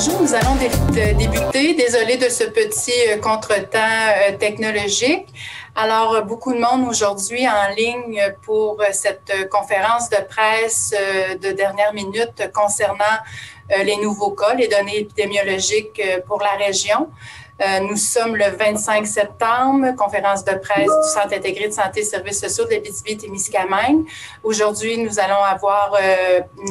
Bonjour, nous allons débuter. Désolée de ce petit contretemps technologique. Alors, beaucoup de monde aujourd'hui en ligne pour cette conférence de presse de dernière minute concernant les nouveaux cas, les données épidémiologiques pour la région. Nous sommes le 25 septembre, conférence de presse du Centre intégré de santé et services sociaux de l'Abitibi-Témiscamingue. Aujourd'hui, nous allons avoir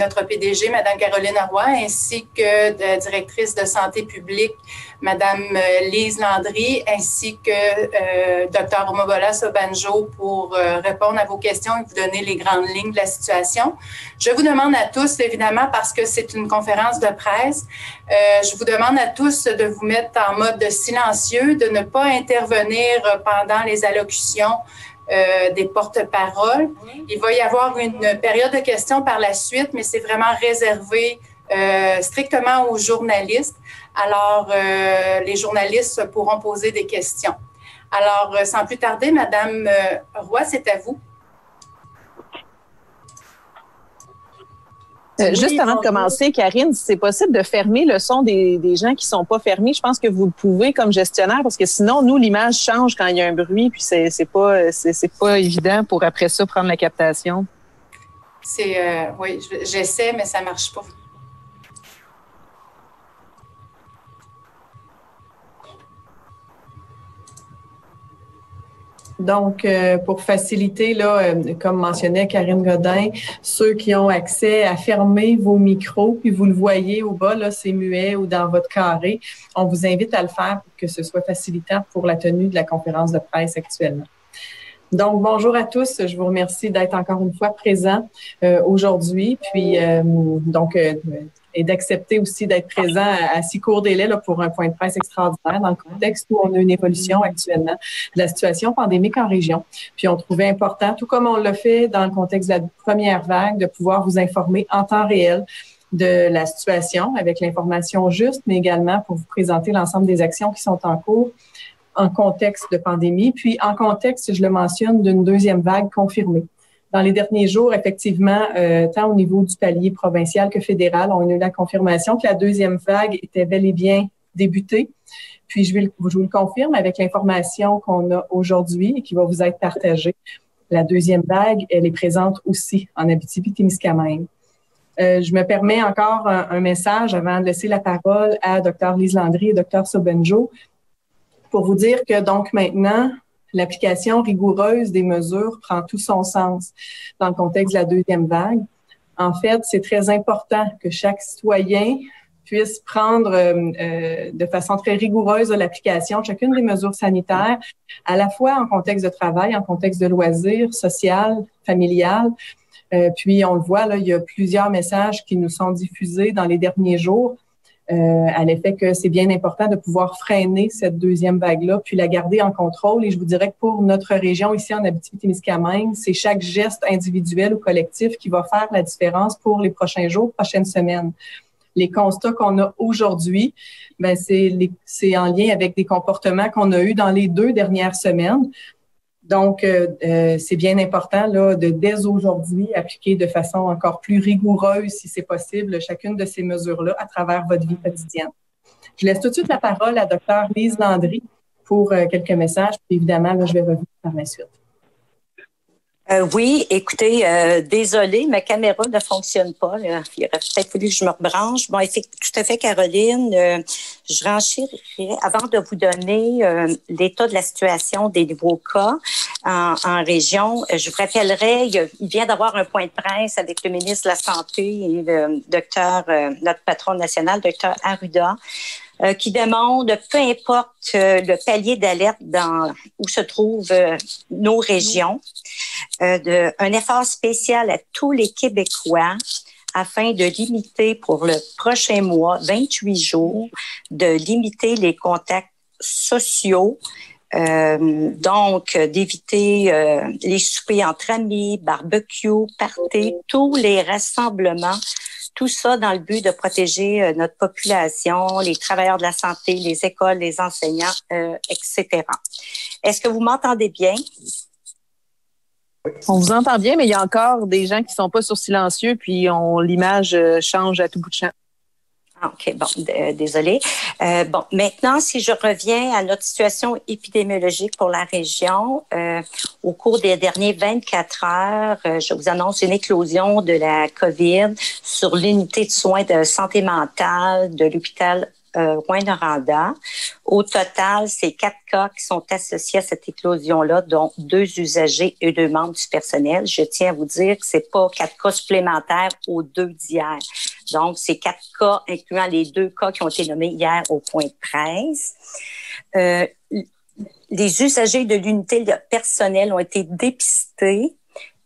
notre PDG, Mme Caroline Roy, ainsi que directrice de santé publique, Mme Lise Landry, ainsi que Dr. Omobola Sobanjo pour répondre à vos questions et vous donner les grandes lignes de la situation. Je vous demande à tous, évidemment, parce que c'est une conférence de presse, je vous demande à tous de vous mettre en mode silencieux, de ne pas intervenir pendant les allocutions des porte-paroles. Il va y avoir une période de questions par la suite, mais c'est vraiment réservé strictement aux journalistes. Alors, les journalistes pourront poser des questions. Alors, sans plus tarder, Madame Roy, c'est à vous. Juste avant de commencer, Karine, si c'est possible de fermer le son des gens qui sont pas fermés, je pense que vous le pouvez comme gestionnaire, parce que sinon, nous, l'image change quand il y a un bruit, puis c'est pas évident pour après ça prendre la captation. Oui, j'essaie, mais ça marche pas. Donc, pour faciliter, là, comme mentionnait Karine Godin, ceux qui ont accès à fermer vos micros, puis vous le voyez au bas, là, c'est muet ou dans votre carré, on vous invite à le faire pour que ce soit facilitant pour la tenue de la conférence de presse actuellement. Donc, bonjour à tous. Je vous remercie d'être encore une fois présents aujourd'hui, puis et d'accepter aussi d'être présent à si court délai là, pour un point de presse extraordinaire dans le contexte où on a une évolution actuellement de la situation pandémique en région. Puis on trouvait important, tout comme on l'a fait dans le contexte de la première vague, de pouvoir vous informer en temps réel de la situation avec l'information juste, mais également pour vous présenter l'ensemble des actions qui sont en cours en contexte de pandémie, puis en contexte, je le mentionne, d'une deuxième vague confirmée. Dans les derniers jours, effectivement, tant au niveau du palier provincial que fédéral, on a eu la confirmation que la deuxième vague était bel et bien débutée. Puis, je vous le confirme avec l'information qu'on a aujourd'hui et qui va vous être partagée. La deuxième vague, elle est présente aussi en Abitibi-Témiscamingue. Je me permets encore un message avant de laisser la parole à Dr. Lise Landry et Dr. Sobanjo pour vous dire que donc maintenant, l'application rigoureuse des mesures prend tout son sens dans le contexte de la deuxième vague. En fait, c'est très important que chaque citoyen puisse prendre de façon très rigoureuse l'application de chacune des mesures sanitaires, à la fois en contexte de travail, en contexte de loisirs, social, familial. Puis, on le voit, là, il y a plusieurs messages qui nous sont diffusés dans les derniers jours à l'effet que c'est bien important de pouvoir freiner cette deuxième vague-là, puis la garder en contrôle. Et je vous dirais que pour notre région ici en Abitibi-Témiscamingue, c'est chaque geste individuel ou collectif qui va faire la différence pour les prochains jours, prochaines semaines. Les constats qu'on a aujourd'hui, ben c'est en lien avec des comportements qu'on a eus dans les 2 dernières semaines. Donc, c'est bien important là, de dès aujourd'hui appliquer de façon encore plus rigoureuse, si c'est possible, chacune de ces mesures-là à travers votre vie quotidienne. Je laisse tout de suite la parole à Dr. Lise Landry pour quelques messages. Puis évidemment, là, je vais revenir par la suite. Oui, écoutez, désolée, ma caméra ne fonctionne pas. Là. Il aurait peut-être fallu que je me rebranche. Bon, tout à fait, Caroline. Je renchirai avant de vous donner l'état de la situation des nouveaux cas en région. Je vous rappellerai, il vient d'avoir un point de presse avec le ministre de la Santé et le docteur, notre patron national, docteur Arruda, qui demande, peu importe le palier d'alerte où se trouvent nos régions, un effort spécial à tous les Québécois afin de limiter pour le prochain mois, 28 jours, de limiter les contacts sociaux, donc d'éviter les soupers entre amis, barbecue, party, tous les rassemblements. Tout ça dans le but de protéger notre population, les travailleurs de la santé, les écoles, les enseignants, etc. Est-ce que vous m'entendez bien? On vous entend bien, mais il y a encore des gens qui sont pas sur silencieux, puis l'image change à tout bout de champ. OK, bon, désolée. Bon, maintenant, si je reviens à notre situation épidémiologique pour la région, au cours des derniers 24 heures, je vous annonce une éclosion de la COVID sur l'unité de soins de santé mentale de l'hôpital Rouyn-Noranda. Au total, c'est 4 cas qui sont associés à cette éclosion-là, dont 2 usagers et 2 membres du personnel. Je tiens à vous dire que c'est pas 4 cas supplémentaires aux 2 d'hier. Donc, c'est 4 cas, incluant les 2 cas qui ont été nommés hier au point de presse. Les usagers de l'unité de personnel ont été dépistés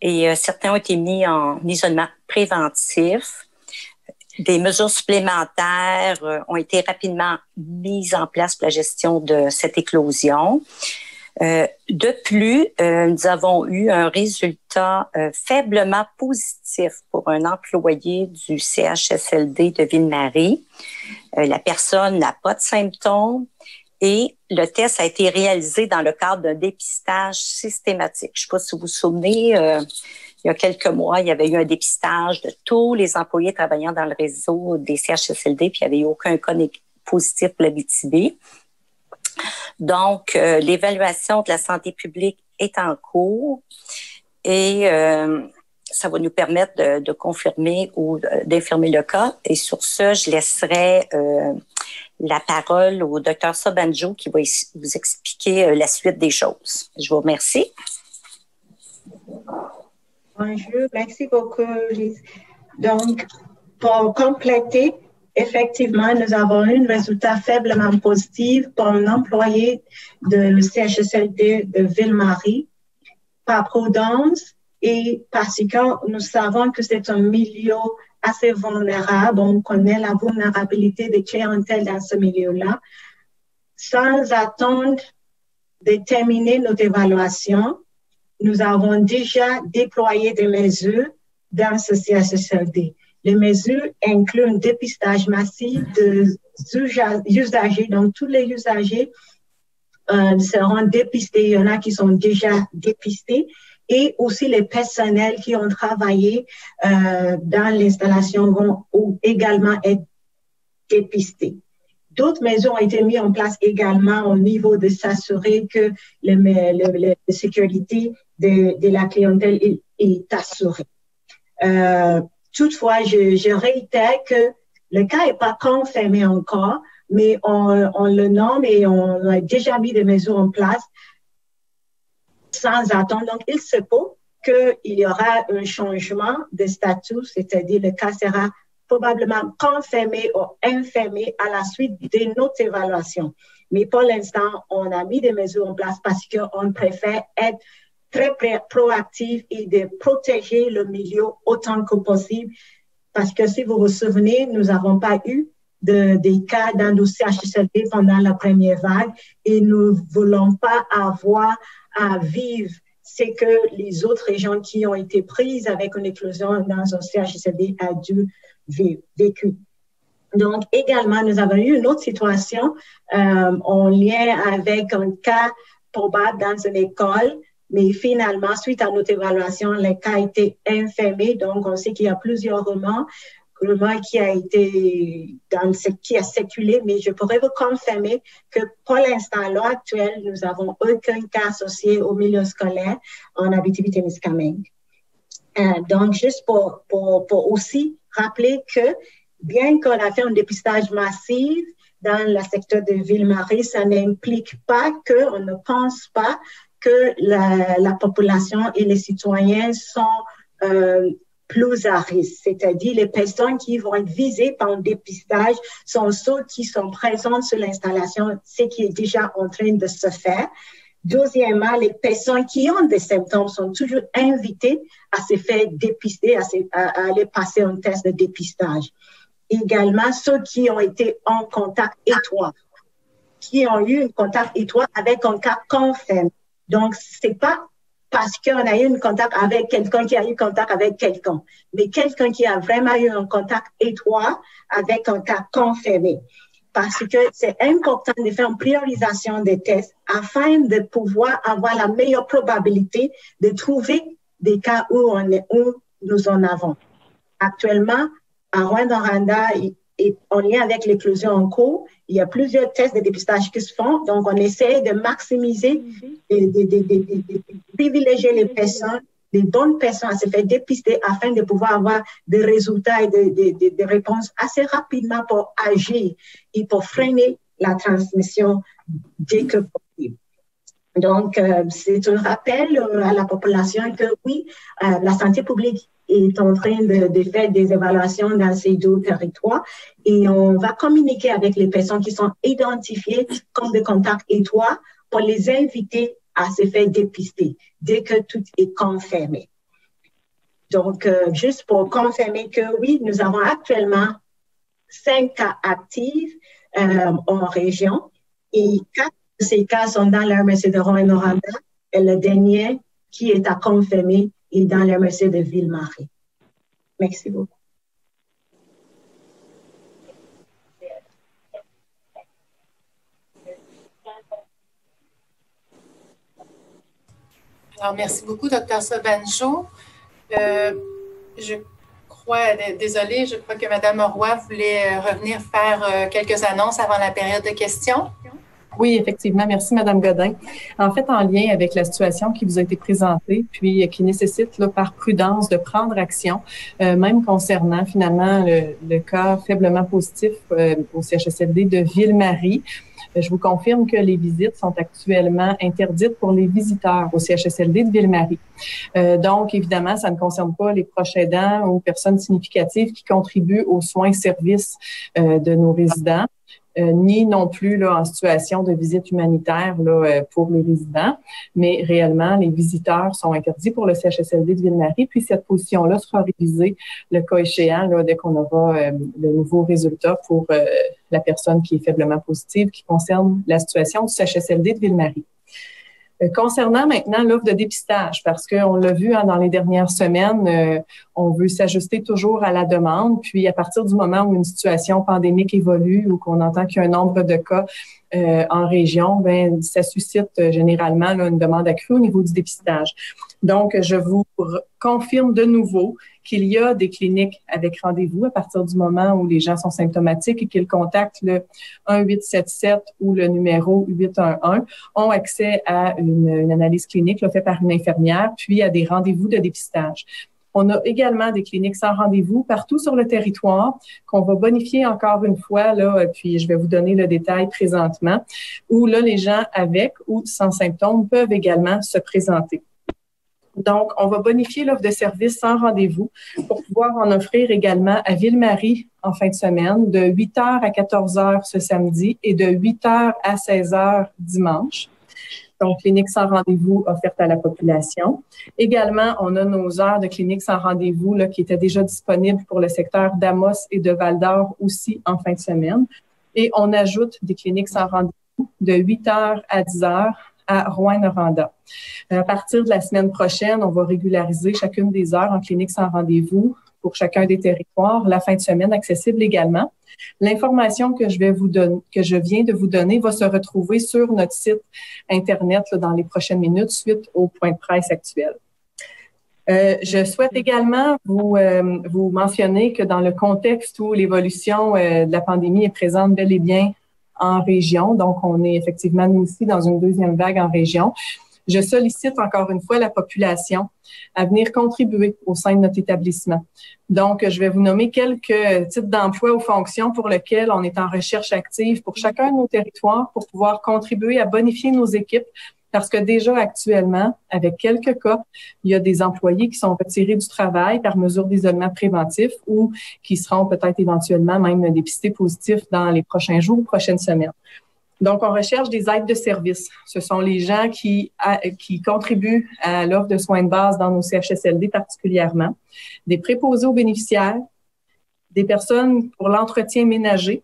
et certains ont été mis en isolement préventif. Des mesures supplémentaires ont été rapidement mises en place pour la gestion de cette éclosion. De plus, nous avons eu un résultat faiblement positif pour un employé du CHSLD de Ville-Marie. La personne n'a pas de symptômes et le test a été réalisé dans le cadre d'un dépistage systématique. Je ne sais pas si vous vous souvenez, il y a quelques mois, il y avait eu un dépistage de tous les employés travaillant dans le réseau des CHSLD, puis il n'y avait eu aucun cas positif pour l'Abitibi. Donc, l'évaluation de la santé publique est en cours et ça va nous permettre de confirmer ou d'infirmer le cas. Et sur ce, je laisserai la parole au Dr Sobanjo qui va vous expliquer la suite des choses. Je vous remercie. Bonjour, merci beaucoup, Lise. Donc, pour compléter, effectivement, nous avons eu un résultat faiblement positif pour un employé de CHSLD de Ville-Marie, par prudence et parce que nous savons que c'est un milieu assez vulnérable. On connaît la vulnérabilité des clientèles dans ce milieu-là. Sans attendre de terminer notre évaluation, nous avons déjà déployé des mesures dans ce CHSLD. Les mesures incluent un dépistage massif de usagers. Donc, tous les usagers seront dépistés. Il y en a qui sont déjà dépistés. Et aussi les personnels qui ont travaillé dans l'installation vont également être dépistés. D'autres mesures ont été mises en place également au niveau de s'assurer que la sécurité de la clientèle est assurée. Toutefois, je réitère que le cas n'est pas confirmé encore, mais on le nomme et on a déjà mis des mesures en place sans attendre. Donc, il se peut qu'il y aura un changement de statut, c'est-à-dire le cas sera probablement confirmé ou infirmé à la suite de notre évaluation. Mais pour l'instant, on a mis des mesures en place parce qu'on préfère être très proactif et de protéger le milieu autant que possible. Parce que si vous vous souvenez, nous n'avons pas eu des cas dans nos CHSLD pendant la première vague et nous ne voulons pas avoir à vivre ce que les autres régions qui ont été prises avec une éclosion dans un CHSLD a dû vécu. Donc, également, nous avons eu une autre situation en lien avec un cas probable dans une école, mais finalement, suite à notre évaluation, le cas a été infirmé. Donc, on sait qu'il y a plusieurs rumeurs qui a circulé, mais je pourrais vous confirmer que pour l'instant, à l'heure actuelle, nous n'avons aucun cas associé au milieu scolaire en Abitibi-Témiscamingue. Donc, juste pour aussi rappeler que bien qu'on a fait un dépistage massif dans le secteur de Ville-Marie, ça n'implique pas qu'on ne pense pas que la population et les citoyens sont plus à risque. C'est-à-dire les personnes qui vont être visées par un dépistage sont ceux qui sont présents sur l'installation, ce qui est déjà en train de se faire. Deuxièmement, les personnes qui ont des symptômes sont toujours invitées à se faire dépister, à aller passer un test de dépistage. Également, ceux qui ont été en contact étroit, qui ont eu un contact étroit avec un cas confirmé. Donc, c'est pas parce qu'on a eu un contact avec quelqu'un qui a eu contact avec quelqu'un, mais quelqu'un qui a vraiment eu un contact étroit avec un cas confirmé. Parce que c'est important de faire une priorisation des tests afin de pouvoir avoir la meilleure probabilité de trouver des cas où nous en avons. Actuellement, à Rouyn-Noranda, et en lien avec l'éclosion en cours, il y a plusieurs tests de dépistage qui se font. Donc, on essaie de maximiser, de privilégier les bonnes personnes à se faire dépister afin de pouvoir avoir des résultats et des réponses assez rapidement pour agir et pour freiner la transmission dès que possible. Donc, c'est un rappel à la population que oui, la santé publique est en train de faire des évaluations dans ces 2 territoires et on va communiquer avec les personnes qui sont identifiées comme des contacts étroits pour les inviter à se faire dépister dès que tout est confirmé. Donc, juste pour confirmer que oui, nous avons actuellement 5 cas actifs en région et 4 de ces cas sont dans la MRC de Rouyn-Noranda et le dernier qui est à confirmer est dans la MRC de Ville-Marie. Merci beaucoup. Alors, merci beaucoup, Dr. Sobanjo. Je crois que Mme Roy voulait revenir faire quelques annonces avant la période de questions. Oui, effectivement. Merci, Mme Godin. En fait, en lien avec la situation qui vous a été présentée, puis qui nécessite là, par prudence de prendre action, même concernant finalement le cas faiblement positif au CHSLD de Ville-Marie. Je vous confirme que les visites sont actuellement interdites pour les visiteurs au CHSLD de Ville-Marie. Donc, évidemment, ça ne concerne pas les proches aidants ou personnes significatives qui contribuent aux soins et services de nos résidents. Ni non plus là, en situation de visite humanitaire là, pour les résidents, mais réellement, les visiteurs sont interdits pour le CHSLD de Ville-Marie, puis cette position-là sera révisée le cas échéant là, dès qu'on aura le nouveau résultat pour la personne qui est faiblement positive, qui concerne la situation du CHSLD de Ville-Marie. Concernant maintenant l'offre de dépistage, parce qu'on l'a vu dans les dernières semaines, on veut s'ajuster toujours à la demande. Puis à partir du moment où une situation pandémique évolue ou qu'on entend qu'il y a un nombre de cas en région, ben ça suscite généralement là, une demande accrue au niveau du dépistage. Donc, je vous confirme de nouveau qu'il y a des cliniques avec rendez-vous à partir du moment où les gens sont symptomatiques et qu'ils contactent le 1877 ou le numéro 811, ont accès à une analyse clinique là, faite par une infirmière, puis à des rendez-vous de dépistage. On a également des cliniques sans rendez-vous partout sur le territoire qu'on va bonifier encore une fois, là, puis je vais vous donner le détail présentement, où là, les gens avec ou sans symptômes peuvent également se présenter. Donc, on va bonifier l'offre de services sans rendez-vous pour pouvoir en offrir également à Ville-Marie en fin de semaine de 8h à 14h ce samedi et de 8h à 16h dimanche. Donc, clinique sans rendez-vous offerte à la population. Également, on a nos heures de clinique sans rendez-vous là, qui étaient déjà disponibles pour le secteur d'Amos et de Val-d'Or aussi en fin de semaine. Et on ajoute des cliniques sans rendez-vous de 8h à 10h à Rouyn-Noranda. À partir de la semaine prochaine, on va régulariser chacune des heures en clinique sans rendez-vous pour chacun des territoires, la fin de semaine accessible également. L'information que je viens de vous donner va se retrouver sur notre site Internet là, dans les prochaines minutes suite au point de presse actuel. Je souhaite également vous mentionner que dans le contexte où l'évolution de la pandémie est présente bel et bien en région, donc on est effectivement nous aussi dans une deuxième vague en région, je sollicite encore une fois la population à venir contribuer au sein de notre établissement. Donc, je vais vous nommer quelques types d'emplois ou fonctions pour lesquels on est en recherche active pour chacun de nos territoires pour pouvoir contribuer à bonifier nos équipes. Parce que déjà actuellement, avec quelques cas, il y a des employés qui sont retirés du travail par mesure d'isolement préventif ou qui seront peut-être éventuellement même dépistés positifs dans les prochains jours ou prochaines semaines. Donc, on recherche des aides de service. Ce sont les gens qui contribuent à l'offre de soins de base dans nos CHSLD particulièrement, des préposés aux bénéficiaires, des personnes pour l'entretien ménager,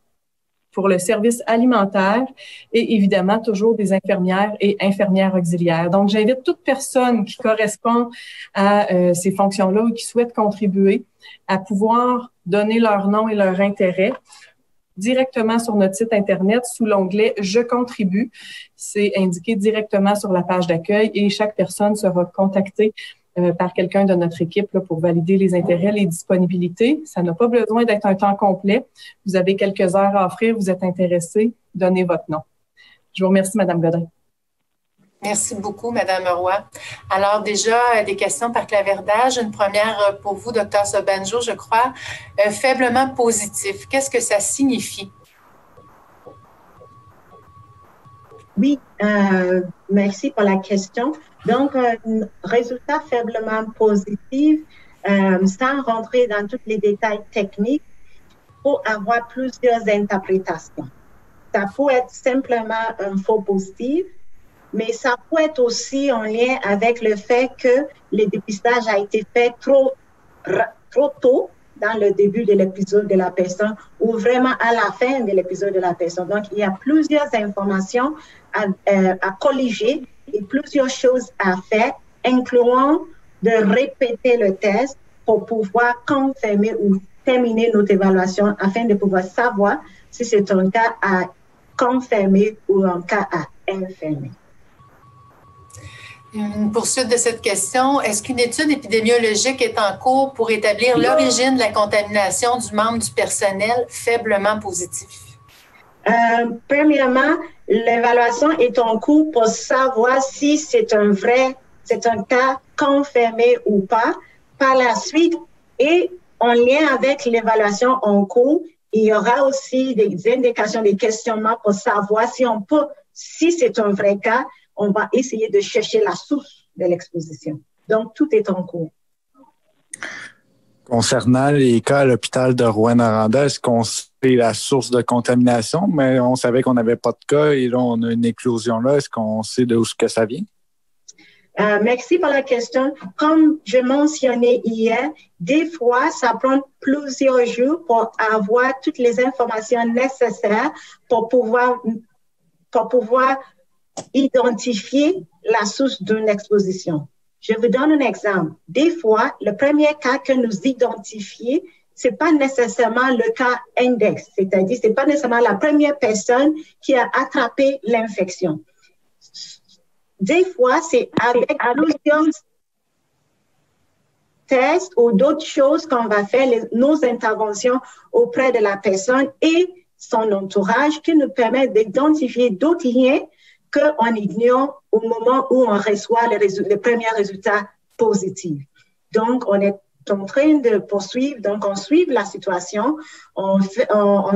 pour le service alimentaire et évidemment toujours des infirmières et infirmières auxiliaires. Donc, j'invite toute personne qui correspond à ces fonctions-là ou qui souhaite contribuer à pouvoir donner leur nom et leur intérêt directement sur notre site Internet sous l'onglet « Je contribue ». C'est indiqué directement sur la page d'accueil et chaque personne sera contactée par quelqu'un de notre équipe là, pour valider les intérêts, les disponibilités. Ça n'a pas besoin d'être un temps complet. Vous avez quelques heures à offrir, vous êtes intéressé, donnez votre nom. Je vous remercie, Mme Godin. Merci beaucoup, Mme Roy. Alors déjà, des questions par clavardage. Une première pour vous, Dr. Sobanjo, je crois. Faiblement positif, qu'est-ce que ça signifie? Oui, merci pour la question. Donc, un résultat faiblement positif, sans rentrer dans tous les détails techniques, pour avoir plusieurs interprétations. Ça peut être simplement un faux positif, mais ça peut être aussi en lien avec le fait que le dépistage a été fait trop tôt dans le début de l'épisode de la personne ou vraiment à la fin de l'épisode de la personne. Donc, il y a plusieurs informations à colliger et plusieurs choses à faire, incluant de répéter le test pour pouvoir confirmer ou terminer notre évaluation afin de pouvoir savoir si c'est un cas à confirmer ou un cas à infirmer. Une poursuite de cette question. Est-ce qu'une étude épidémiologique est en cours pour établir l'origine de la contamination du membre du personnel faiblement positif? Premièrement, l'évaluation est en cours pour savoir si c'est un cas confirmé ou pas. Par la suite, et en lien avec l'évaluation en cours, il y aura aussi des indications, des questionnements pour savoir si c'est un vrai cas, on va essayer de chercher la source de l'exposition. Donc, tout est en cours. Concernant les cas à l'hôpital de Rouyn-Noranda, est-ce qu'on sait la source de contamination? Mais on savait qu'on n'avait pas de cas et là, on a une éclosion là. Est-ce qu'on sait d'où que ça vient? Merci pour la question. Comme je mentionnais hier, des fois, ça prend plusieurs jours pour avoir toutes les informations nécessaires pour pouvoir identifier la source d'une exposition. Je vous donne un exemple. Des fois, le premier cas que nous identifions, c'est pas nécessairement le cas index, c'est-à-dire c'est pas nécessairement la première personne qui a attrapé l'infection. Des fois, c'est avec plusieurs tests ou d'autres choses qu'on va faire, nos interventions auprès de la personne et son entourage qui nous permettent d'identifier d'autres liens qu'on ignore au moment où on reçoit les premiers résultats positifs. Donc, on est en train de poursuivre, donc on suit la situation, on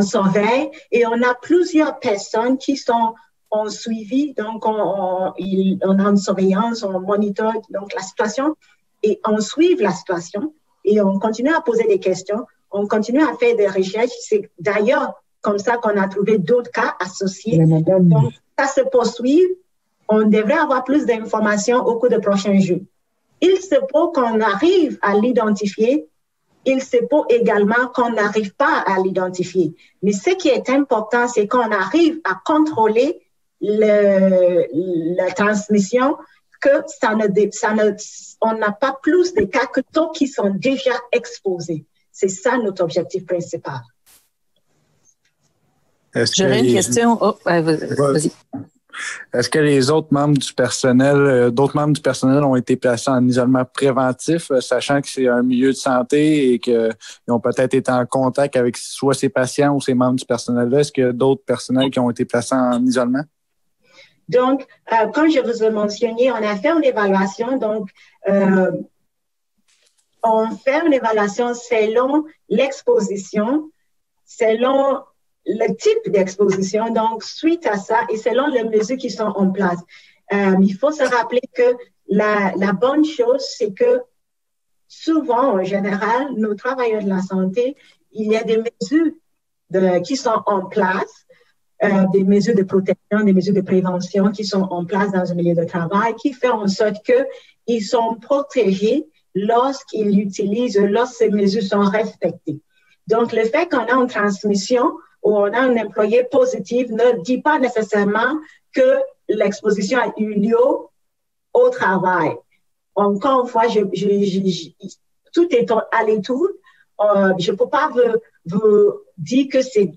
surveille et on a plusieurs personnes qui sont en suivi, donc on a une surveillance, on monitore donc la situation et on suit la situation et on continue à poser des questions, on continue à faire des recherches. C'est d'ailleurs comme ça qu'on a trouvé d'autres cas associés. Donc, ça se poursuit. On devrait avoir plus d'informations au cours des prochains jours. Il se peut qu'on arrive à l'identifier. Il se peut également qu'on n'arrive pas à l'identifier. Mais ce qui est important, c'est qu'on arrive à contrôler la transmission, que on n'a pas plus de cas que d'autres qui sont déjà exposés. C'est ça notre objectif principal. J'aurais une question. Oh, vas-y. Est-ce que les autres membres du personnel, ont été placés en isolement préventif, sachant que c'est un milieu de santé et qu'ils ont peut-être été en contact avec soit ces patients ou ces membres du personnel-là? Est-ce qu'il y a d'autres personnels qui ont été placés en isolement? Donc, comme je vous ai mentionné, on a fait une évaluation. Donc, on fait une évaluation selon l'exposition, selon le type d'exposition, donc suite à ça et selon les mesures qui sont en place. Il faut se rappeler que la bonne chose, c'est que souvent, en général, nos travailleurs de la santé, il y a des mesures qui sont en place, des mesures de protection, des mesures de prévention qui sont en place dans un milieu de travail, qui fait en sorte qu'ils sont protégés lorsqu'ils utilisent, lorsque ces mesures sont respectées. Donc, le fait qu'on a une transmission ou on a un employé positif ne dit pas nécessairement que l'exposition a eu lieu au travail. Encore une fois, tout est aléatoire. Je ne peux pas vous dire que c'est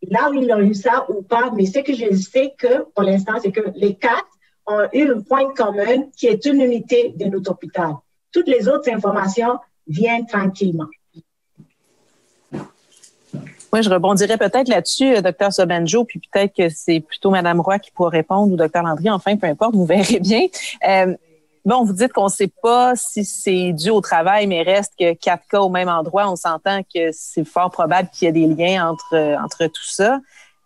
là où ils ont eu ça ou pas, mais ce que je sais que pour l'instant, c'est que les 4 ont eu un point commun qui est une unité de notre hôpital. toutes les autres informations viennent tranquillement. Oui, je rebondirais peut-être là-dessus, Dr Sobanjo, puis peut-être que c'est plutôt Mme Roy qui pourra répondre ou Dr Landry, enfin, peu importe, vous verrez bien. Bon, vous dites qu'on ne sait pas si c'est dû au travail, mais reste que 4 cas au même endroit, on s'entend que c'est fort probable qu'il y ait des liens entre tout ça.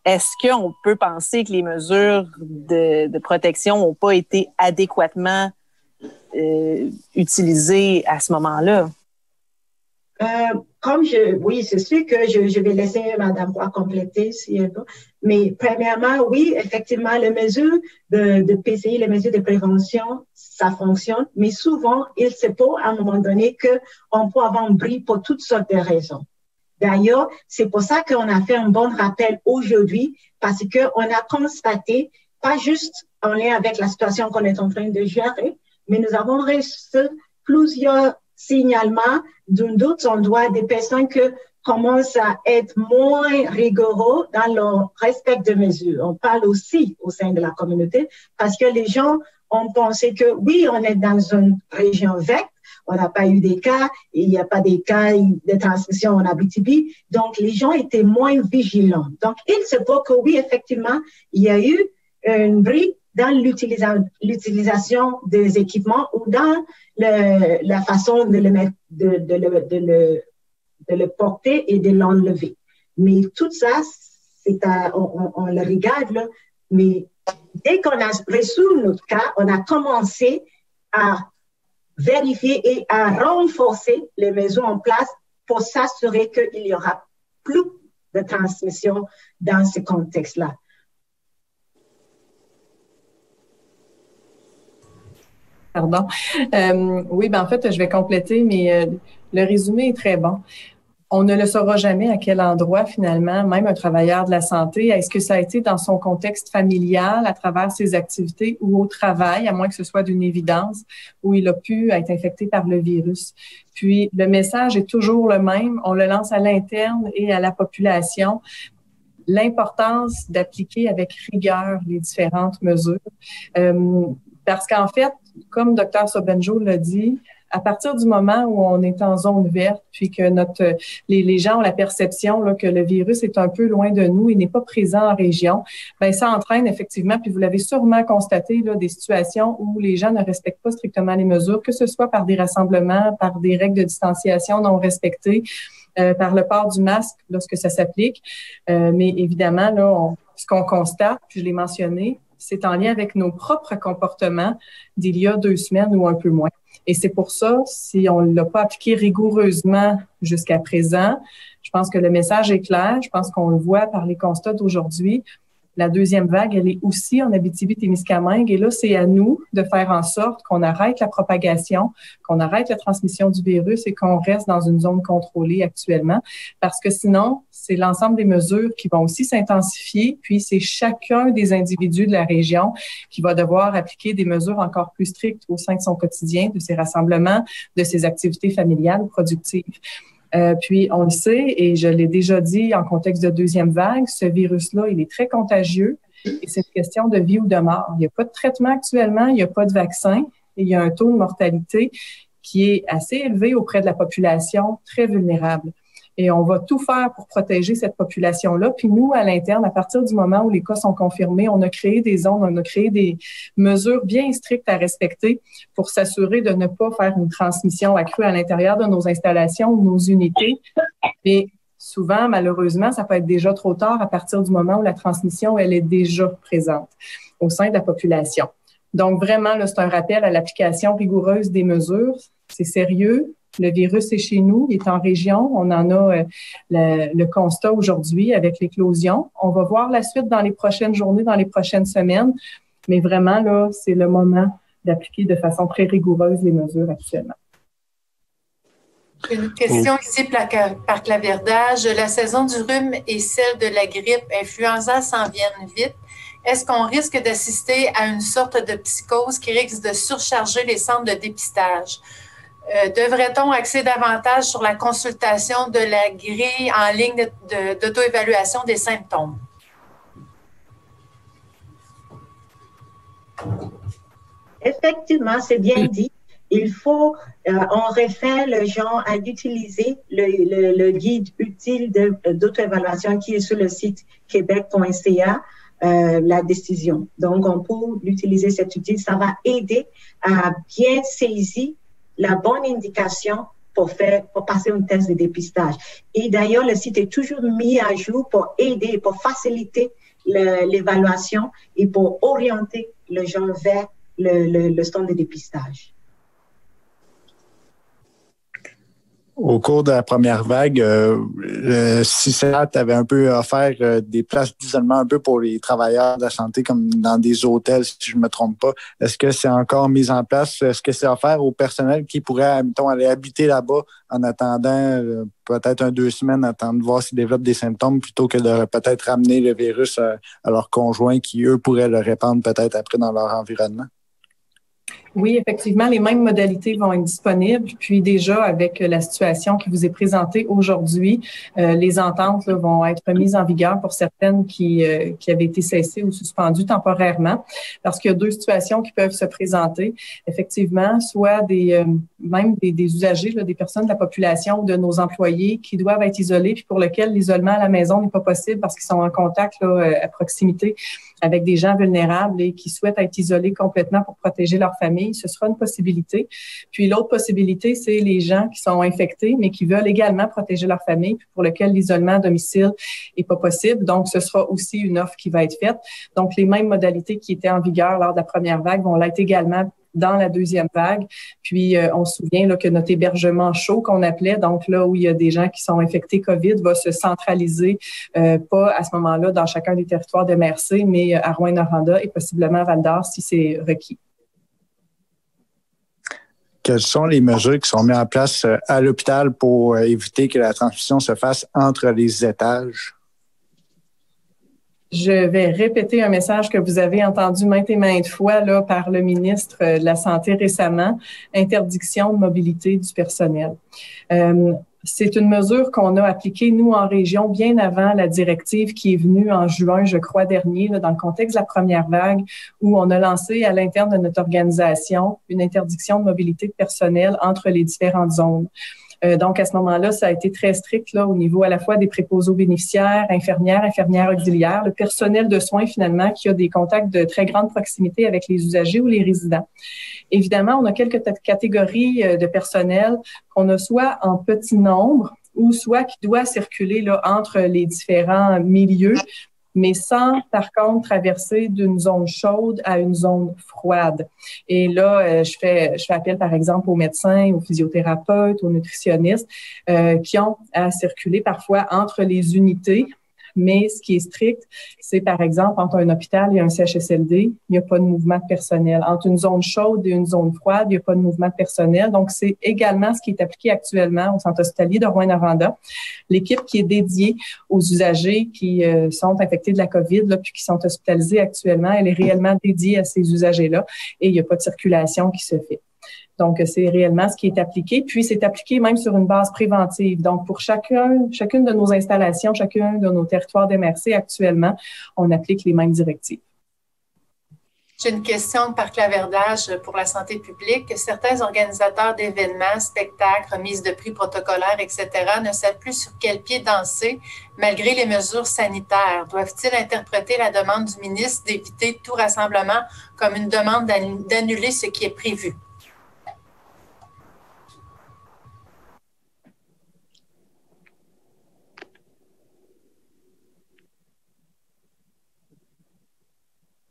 Est-ce qu'on peut penser que les mesures de protection n'ont pas été adéquatement utilisées à ce moment-là? Oui, c'est sûr que je vais laisser Mme Roy compléter si elle veut. Mais premièrement, oui, effectivement, les mesures de PCI, les mesures de prévention, ça fonctionne. Mais souvent, il se peut à un moment donné qu'on peut avoir un bris pour toutes sortes de raisons. D'ailleurs, c'est pour ça qu'on a fait un bon rappel aujourd'hui, parce qu'on a constaté, pas juste en lien avec la situation qu'on est en train de gérer, mais nous avons reçu plusieurs signalements d'autres endroits des personnes qui commencent à être moins rigoureux dans leur respect de mesures. On parle aussi au sein de la communauté parce que les gens ont pensé que oui, on est dans une région verte, on n'a pas eu des cas, il n'y a pas des cas de transmission en Abitibi, donc les gens étaient moins vigilants. Donc, il se peut que oui, effectivement, il y a eu une brique dans l'utilisation des équipements ou dans la façon de le porter et de l'enlever. Mais tout ça, on le regarde, là, mais dès qu'on a reçu notre cas, on a commencé à vérifier et à renforcer les mesures en place pour s'assurer qu'il n'y aura plus de transmission dans ce contexte-là. Pardon. Oui, en fait, je vais compléter, mais le résumé est très bon. On ne le saura jamais à quel endroit, finalement, même un travailleur de la santé, est-ce que ça a été dans son contexte familial, à travers ses activités ou au travail, à moins que ce soit d'une évidence, où il a pu être infecté par le virus. Puis, le message est toujours le même. On le lance à l'interne et à la population. L'importance d'appliquer avec rigueur les différentes mesures. Parce qu'en fait, comme Dr Sobanjo l'a dit, à partir du moment où on est en zone verte, puis que les gens ont la perception là, que le virus est un peu loin de nous et n'est pas présent en région, ben ça entraîne effectivement, puis vous l'avez sûrement constaté, là, des situations où les gens ne respectent pas strictement les mesures, que ce soit par des rassemblements, par des règles de distanciation non respectées, par le port du masque lorsque ça s'applique. Mais évidemment, là, ce qu'on constate, puis je l'ai mentionné, c'est en lien avec nos propres comportements d'il y a 2 semaines ou un peu moins. Et c'est pour ça, si on ne l'a pas appliqué rigoureusement jusqu'à présent, je pense que le message est clair. Je pense qu'on le voit par les constats d'aujourd'hui. La deuxième vague, elle est aussi en Abitibi-Témiscamingue. Et là, c'est à nous de faire en sorte qu'on arrête la propagation, qu'on arrête la transmission du virus et qu'on reste dans une zone contrôlée actuellement. Parce que sinon, c'est l'ensemble des mesures qui vont aussi s'intensifier. Puis, c'est chacun des individus de la région qui va devoir appliquer des mesures encore plus strictes au sein de son quotidien, de ses rassemblements, de ses activités familiales ou productives. Puis, on le sait, et je l'ai déjà dit en contexte de deuxième vague, ce virus-là, il est très contagieux et c'est une question de vie ou de mort. Il n'y a pas de traitement actuellement, il n'y a pas de vaccin et il y a un taux de mortalité qui est assez élevé auprès de la population très vulnérable. Et on va tout faire pour protéger cette population-là. Puis nous, à l'interne, à partir du moment où les cas sont confirmés, on a créé des zones, on a créé des mesures bien strictes à respecter pour s'assurer de ne pas faire une transmission accrue à l'intérieur de nos installations ou nos unités. Et souvent, malheureusement, ça peut être déjà trop tard à partir du moment où la transmission, elle est déjà présente au sein de la population. Donc, vraiment, là, c'est un rappel à l'application rigoureuse des mesures. C'est sérieux. Le virus est chez nous, il est en région. On en a le constat aujourd'hui avec l'éclosion. On va voir la suite dans les prochaines journées, dans les prochaines semaines. Mais vraiment, là, c'est le moment d'appliquer de façon très rigoureuse les mesures actuellement. Une question ici par clavardage. La saison du rhume et celle de la grippe influenza s'en viennent vite. Est-ce qu'on risque d'assister à une sorte de psychose qui risque de surcharger les centres de dépistage? Devrait-on axer davantage sur la consultation de la grille en ligne d'auto-évaluation des symptômes? Effectivement, c'est bien dit. on réfère les gens à utiliser le guide utile d'auto-évaluation qui est sur le site québec.ca, la décision. Donc, on peut utiliser cet outil. Ça va aider à bien saisir la bonne indication pour passer un test de dépistage. Et d'ailleurs, le site est toujours mis à jour pour aider, pour faciliter l'évaluation et pour orienter les gens vers le stand de dépistage. Au cours de la première vague, le CICERAT avait un peu offert des places d'isolement un peu pour les travailleurs de la santé, comme dans des hôtels, si je ne me trompe pas. Est-ce que c'est encore mis en place? Est-ce que c'est offert au personnel qui pourrait, mettons, aller habiter là-bas en attendant peut-être 2 semaines, attendre de voir s'ils développent des symptômes, plutôt que de peut-être ramener le virus à leurs conjoints qui, eux, pourraient le répandre peut-être après dans leur environnement? Oui, effectivement, les mêmes modalités vont être disponibles. Puis déjà, avec la situation qui vous est présentée aujourd'hui, les ententes là, vont être mises en vigueur pour certaines qui avaient été cessées ou suspendues temporairement, parce qu'il y a 2 situations qui peuvent se présenter. Effectivement, soit même des usagers, là, des personnes de la population ou de nos employés qui doivent être isolés, puis pour lesquels l'isolement à la maison n'est pas possible parce qu'ils sont en contact là, à proximité avec des gens vulnérables et qui souhaitent être isolés complètement pour protéger leur famille. Ce sera une possibilité. Puis l'autre possibilité, c'est les gens qui sont infectés, mais qui veulent également protéger leur famille, puis pour lesquels l'isolement à domicile est pas possible. Donc, ce sera aussi une offre qui va être faite. Donc, les mêmes modalités qui étaient en vigueur lors de la première vague vont l'être également dans la deuxième vague. Puis, on se souvient là, que notre hébergement chaud qu'on appelait, donc là où il y a des gens qui sont infectés COVID, va se centraliser, pas à ce moment-là dans chacun des territoires de MRC, mais à Rouyn-Noranda et possiblement à Val-d'Or si c'est requis. Quelles sont les mesures qui sont mises en place à l'hôpital pour éviter que la transmission se fasse entre les étages? Je vais répéter un message que vous avez entendu maintes et maintes fois là, par le ministre de la Santé récemment, interdiction de mobilité du personnel. C'est une mesure qu'on a appliquée, nous, en région, bien avant la directive qui est venue en juin, je crois, dernier, là, dans le contexte de la première vague, où on a lancé à l'interne de notre organisation une interdiction de mobilité de personnel entre les différentes zones. Donc, à ce moment-là, ça a été très strict là, au niveau à la fois des préposés aux bénéficiaires, infirmières auxiliaires, le personnel de soins finalement qui a des contacts de très grande proximité avec les usagers ou les résidents. Évidemment, on a quelques catégories de personnel qu'on a soit en petit nombre ou soit qui doit circuler là, entre les différents milieux, mais sans, par contre, traverser d'une zone chaude à une zone froide. Et là, je fais appel, par exemple, aux médecins, aux physiothérapeutes, aux nutritionnistes qui ont à circuler parfois entre les unités. Mais ce qui est strict, c'est par exemple, entre un hôpital et un CHSLD, il n'y a pas de mouvement de personnel. Entre une zone chaude et une zone froide, il n'y a pas de mouvement de personnel. Donc, c'est également ce qui est appliqué actuellement au centre hospitalier de Rouyn-Noranda. L'équipe qui est dédiée aux usagers qui sont infectés de la COVID, là, puis qui sont hospitalisés actuellement, elle est réellement dédiée à ces usagers-là et il n'y a pas de circulation qui se fait. Donc, c'est réellement ce qui est appliqué. Puis, c'est appliqué même sur une base préventive. Donc, pour chacune de nos installations, chacun de nos territoires d'MRC actuellement, on applique les mêmes directives. J'ai une question par clavardage pour la santé publique. Certains organisateurs d'événements, spectacles, remises de prix protocolaires, etc., ne savent plus sur quel pied danser malgré les mesures sanitaires. Doivent-ils interpréter la demande du ministre d'éviter tout rassemblement comme une demande d'annuler ce qui est prévu?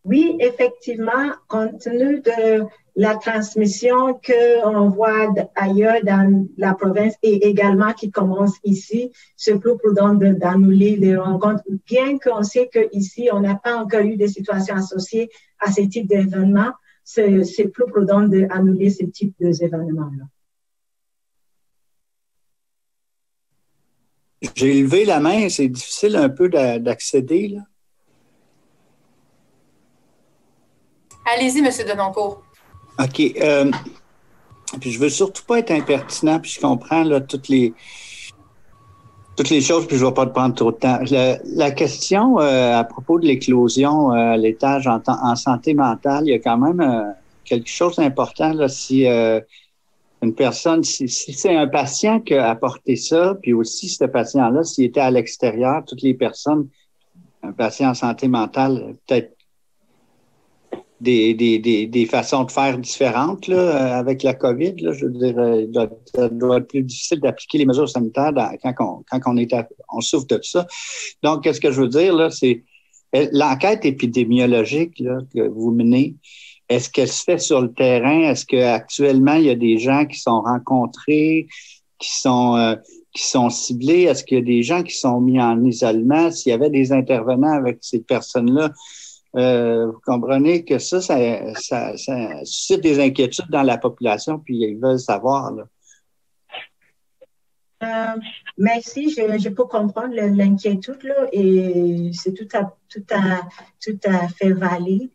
Oui, effectivement, compte tenu de la transmission qu'on voit ailleurs dans la province et également qui commence ici, c'est plus prudent d'annuler les rencontres, bien qu'on sait qu'ici, on n'a pas encore eu de situations associées à ce type d'événements, c'est plus prudent d'annuler ce type d'événements-là. J'ai levé la main, c'est difficile un peu d'accéder, là. Allez-y, M. Denoncourt. OK. Puis je veux surtout pas être impertinent, puis je comprends là, toutes les choses, puis je ne vais pas te prendre trop de temps. La question à propos de l'éclosion à l'étage en santé mentale, il y a quand même quelque chose d'important là, si une personne, si c'est un patient qui a apporté ça, puis aussi ce patient-là, s'il était à l'extérieur, toutes les personnes, un patient en santé mentale, peut-être des façons de faire différentes là, avec la COVID. Là, je veux dire, ça doit être plus difficile d'appliquer les mesures sanitaires quand on souffre de ça. Donc, qu'est-ce que je veux dire, là, c'est l'enquête épidémiologique là, que vous menez. Est-ce qu'elle se fait sur le terrain? Est-ce qu'actuellement, il y a des gens qui sont rencontrés, qui sont ciblés? Est-ce qu'il y a des gens qui sont mis en isolement? S'il y avait des intervenants avec ces personnes-là, vous comprenez que ça suscite des inquiétudes dans la population, puis ils veulent savoir. Là. Merci, je peux comprendre l'inquiétude là, et c'est tout à fait valide.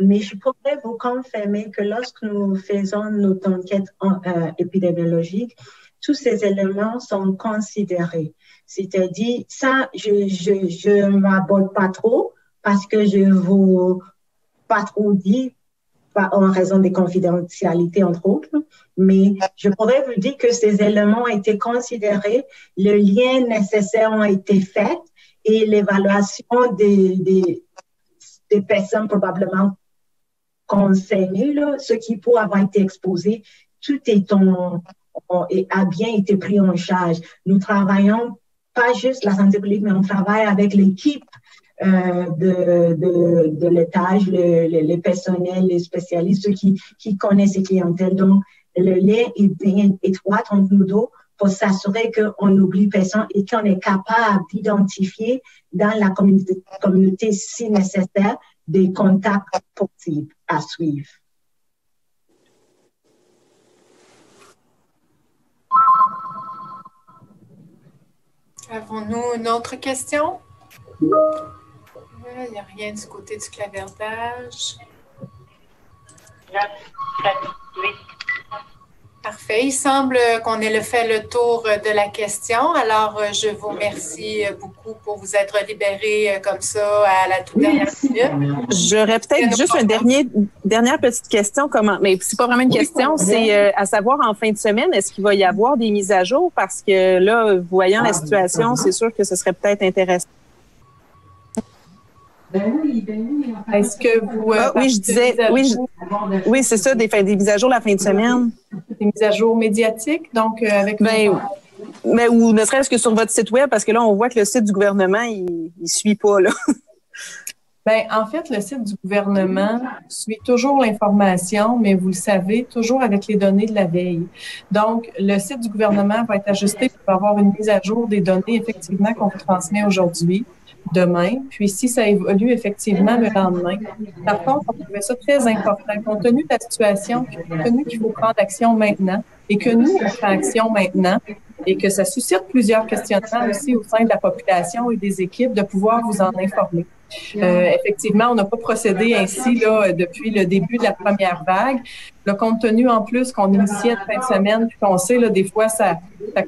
Mais je pourrais vous confirmer que lorsque nous faisons notre enquête épidémiologique, tous ces éléments sont considérés. C'est-à-dire, ça, je ne m'aborde pas trop parce que je ne vous pas trop dit en raison des confidentialités, entre autres, mais je pourrais vous dire que ces éléments ont été considérés, le lien nécessaire a été fait et l'évaluation des personnes probablement concernées, là, ce qui pourrait avoir été exposé, tout a bien été pris en charge. Nous travaillons pas juste la santé publique, mais on travaille avec l'équipe de l'étage, les personnels, les spécialistes, ceux qui connaissent ces clientèles. Donc, le lien est bien étroit entre nous deux pour s'assurer qu'on n'oublie personne et qu'on est capable d'identifier dans la communauté, si nécessaire, des contacts possibles à suivre. Avons-nous une autre question? Il n'y a rien du côté du clavardage. Parfait. Il semble qu'on ait fait le tour de la question. Alors, je vous remercie beaucoup pour vous être libérés comme ça à la toute dernière minute. J'aurais peut-être juste une dernière petite question. Mais c'est pas vraiment une question, c'est à savoir en fin de semaine, est-ce qu'il va y avoir des mises à jour? Parce que là, voyant la situation, c'est sûr que ce serait peut-être intéressant. Est-ce que vous... oui, je disais... Oui, c'est ça, des mises à jour la fin de semaine. Des mises à jour médiatiques, donc avec... Mais ou ne serait-ce que sur votre site web, parce que là, on voit que le site du gouvernement, il suit pas, là. En fait, le site du gouvernement suit toujours l'information, mais vous le savez, toujours avec les données de la veille. Donc, le site du gouvernement va être ajusté pour avoir une mise à jour des données, effectivement, qu'on vous transmet aujourd'hui, demain, puis si ça évolue effectivement le lendemain. Par contre, on trouvait ça très important, compte tenu de la situation, compte tenu qu'il faut prendre action maintenant, et que nous, on prend action maintenant, et que ça suscite plusieurs questionnements aussi au sein de la population et des équipes de pouvoir vous en informer. Effectivement, on n'a pas procédé ainsi là depuis le début de la première vague. Le compte tenu en plus qu'on initiait de fin de semaine, puis qu'on sait là des fois ça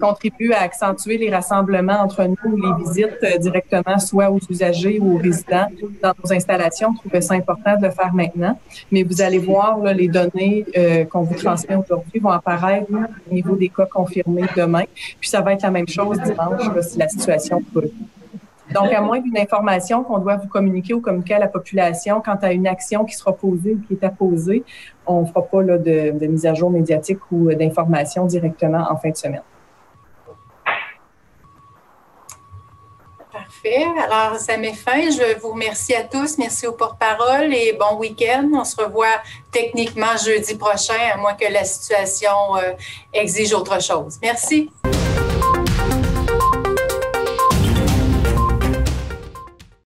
contribue à accentuer les rassemblements entre nous, les visites directement soit aux usagers ou aux résidents dans nos installations. On trouvait ça important de le faire maintenant. Mais vous allez voir là, les données qu'on vous transmet aujourd'hui vont apparaître au niveau des cas confirmés demain. Puis ça va être la même chose dimanche là, si la situation peut. Donc, à moins d'une information qu'on doit vous communiquer ou communiquer à la population quant à une action qui sera posée ou qui est apposée, on ne fera pas là, de mise à jour médiatique ou d'information directement en fin de semaine. Parfait. Alors, ça met fin. Je vous remercie à tous. Merci aux porte-parole et bon week-end. On se revoit techniquement jeudi prochain, à moins que la situation exige autre chose. Merci.